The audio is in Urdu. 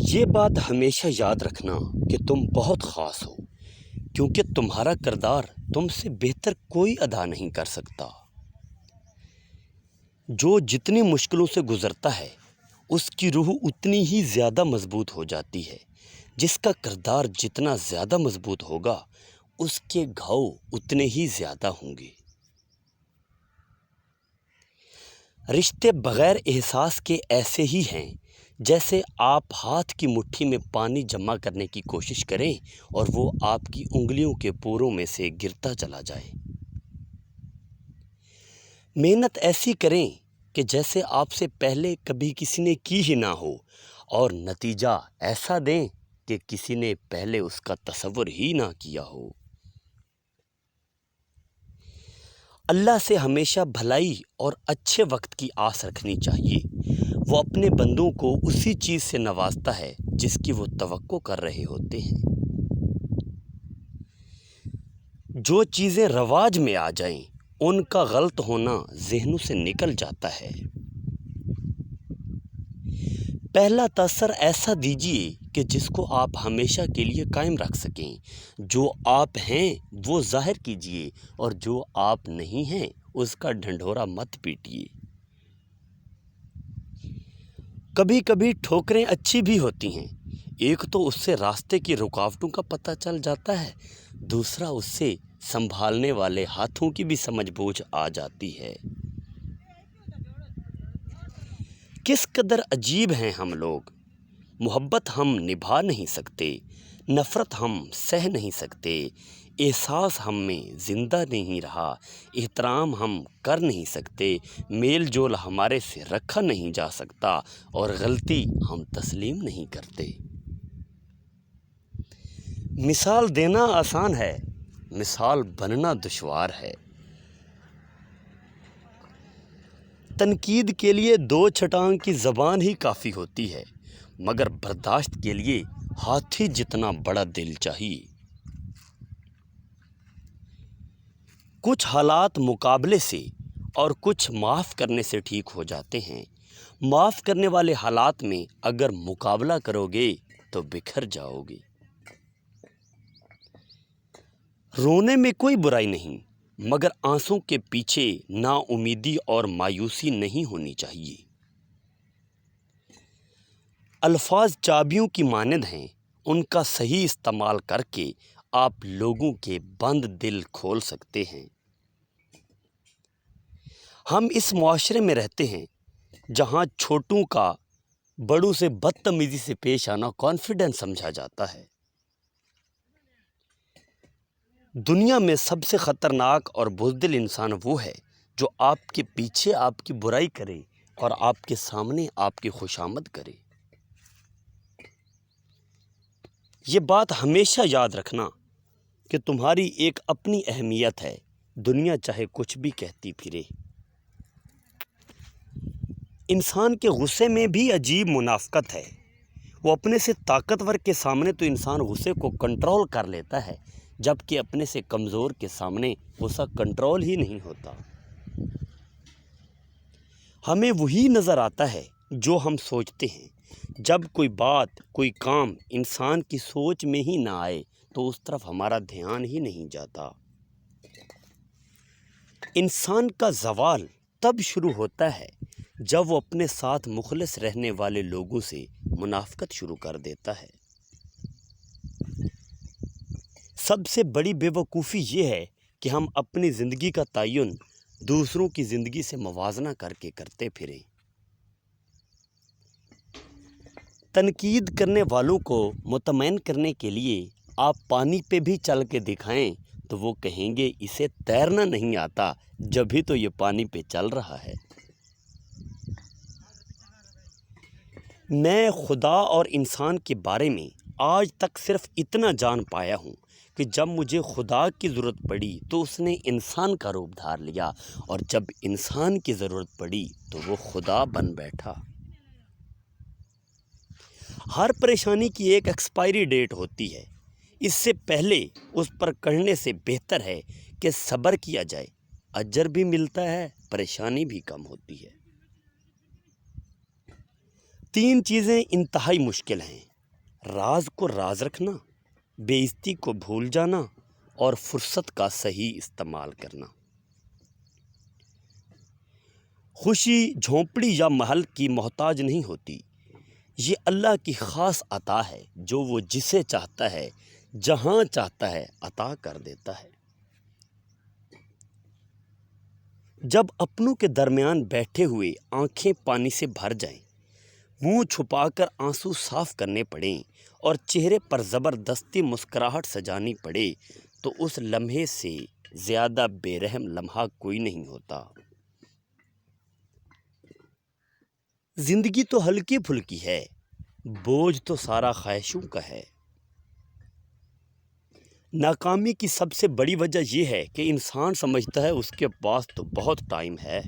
یہ بات ہمیشہ یاد رکھنا کہ تم بہت خاص ہو، کیونکہ تمہارا کردار تم سے بہتر کوئی ادا نہیں کر سکتا۔ جو جتنی مشکلوں سے گزرتا ہے اس کی روح اتنی ہی زیادہ مضبوط ہو جاتی ہے۔ جس کا کردار جتنا زیادہ مضبوط ہوگا اس کے گھاؤ اتنے ہی زیادہ ہوں گے۔ رشتے بغیر احساس کے ایسے ہی ہیں جیسے آپ ہاتھ کی مٹھی میں پانی جمع کرنے کی کوشش کریں اور وہ آپ کی انگلیوں کے پوروں میں سے گرتا چلا جائے۔ محنت ایسی کریں کہ جیسے آپ سے پہلے کبھی کسی نے کی ہی نہ ہو، اور نتیجہ ایسا دیں کہ کسی نے پہلے اس کا تصور ہی نہ کیا ہو۔ اللہ سے ہمیشہ بھلائی اور اچھے وقت کی آس رکھنی چاہیے۔ وہ اپنے بندوں کو اسی چیز سے نوازتا ہے جس کی وہ توقع کر رہے ہوتے ہیں۔ جو چیزیں رواج میں آ جائیں ان کا غلط ہونا ذہنوں سے نکل جاتا ہے۔ پہلا تاثر ایسا دیجیے کہ جس کو آپ ہمیشہ کے لیے قائم رکھ سکیں۔ جو آپ ہیں وہ ظاہر کیجیے اور جو آپ نہیں ہیں اس کا ڈھنڈورا مت پیٹیے۔ کبھی کبھی ٹھوکریں اچھی بھی ہوتی ہیں۔ ایک تو اس سے راستے کی رکاوٹوں کا پتہ چل جاتا ہے، دوسرا اس سے سنبھالنے والے ہاتھوں کی بھی سمجھ بوجھ آ جاتی ہے۔ کس قدر عجیب ہیں ہم لوگ! محبت ہم نبھا نہیں سکتے، نفرت ہم سہ نہیں سکتے، احساس ہم میں زندہ نہیں رہا، احترام ہم کر نہیں سکتے، میل جول ہمارے سے رکھا نہیں جا سکتا، اور غلطی ہم تسلیم نہیں کرتے۔ مثال دینا آسان ہے، مثال بننا دشوار ہے۔ تنقید کے لیے 2 چھٹانگ کی زبان ہی کافی ہوتی ہے، مگر برداشت کے لیے ہاتھی جتنا بڑا دل چاہیے۔ کچھ حالات مقابلے سے اور کچھ معاف کرنے سے ٹھیک ہو جاتے ہیں۔ معاف کرنے والے حالات میں اگر مقابلہ کرو گے تو بکھر جاؤ گے۔ رونے میں کوئی برائی نہیں، مگر آنسوں کے پیچھے نا امیدی اور مایوسی نہیں ہونی چاہیے۔ الفاظ چابیوں کی مانند ہیں، ان کا صحیح استعمال کر کے آپ لوگوں کے بند دل کھول سکتے ہیں۔ ہم اس معاشرے میں رہتے ہیں جہاں چھوٹوں کا بڑوں سے بدتمیزی سے پیش آنا کانفیڈنس سمجھا جاتا ہے۔ دنیا میں سب سے خطرناک اور بزدل انسان وہ ہے جو آپ کے پیچھے آپ کی برائی کرے اور آپ کے سامنے آپ کی خوشامد کرے۔ یہ بات ہمیشہ یاد رکھنا کہ تمہاری ایک اپنی اہمیت ہے، دنیا چاہے کچھ بھی کہتی پھرے۔ انسان کے غصے میں بھی عجیب منافقت ہے۔ وہ اپنے سے طاقتور کے سامنے تو انسان غصے کو کنٹرول کر لیتا ہے، جبکہ اپنے سے کمزور کے سامنے غصہ کنٹرول ہی نہیں ہوتا۔ ہمیں وہی نظر آتا ہے جو ہم سوچتے ہیں۔ جب کوئی بات، کوئی کام انسان کی سوچ میں ہی نہ آئے تو اس طرف ہمارا دھیان ہی نہیں جاتا۔ انسان کا زوال تب شروع ہوتا ہے جب وہ اپنے ساتھ مخلص رہنے والے لوگوں سے منافقت شروع کر دیتا ہے۔ سب سے بڑی بے وقوفی یہ ہے کہ ہم اپنی زندگی کا تعین دوسروں کی زندگی سے موازنہ کر کے کرتے پھریں۔ تنقید کرنے والوں کو مطمئن کرنے کے لیے آپ پانی پہ بھی چل کے دکھائیں تو وہ کہیں گے اسے تیرنا نہیں آتا، جبھی تو یہ پانی پہ چل رہا ہے۔ میں خدا اور انسان کے بارے میں آج تک صرف اتنا جان پایا ہوں کہ جب مجھے خدا کی ضرورت پڑی تو اس نے انسان کا روپ دھار لیا، اور جب انسان کی ضرورت پڑی تو وہ خدا بن بیٹھا۔ ہر پریشانی کی ایک ایکسپائری ڈیٹ ہوتی ہے، اس سے پہلے اس پر کڑنے سے بہتر ہے کہ صبر کیا جائے، اجر بھی ملتا ہے، پریشانی بھی کم ہوتی ہے۔ 3 چیزیں انتہائی مشکل ہیں: راز کو راز رکھنا، بے عزتی کو بھول جانا اور فرصت کا صحیح استعمال کرنا۔ خوشی جھونپڑی یا محل کی محتاج نہیں ہوتی، یہ اللہ کی خاص عطا ہے جو وہ جسے چاہتا ہے جہاں چاہتا ہے عطا کر دیتا ہے۔ جب اپنوں کے درمیان بیٹھے ہوئے آنکھیں پانی سے بھر جائیں، منہ چھپا کر آنسو صاف کرنے پڑیں اور چہرے پر زبردستی مسکراہٹ سجانی پڑے تو اس لمحے سے زیادہ بے رحم لمحہ کوئی نہیں ہوتا۔ زندگی تو ہلکی پھلکی ہے، بوجھ تو سارا خواہشوں کا ہے۔ ناکامی کی سب سے بڑی وجہ یہ ہے کہ انسان سمجھتا ہے اس کے پاس تو بہت ٹائم ہے۔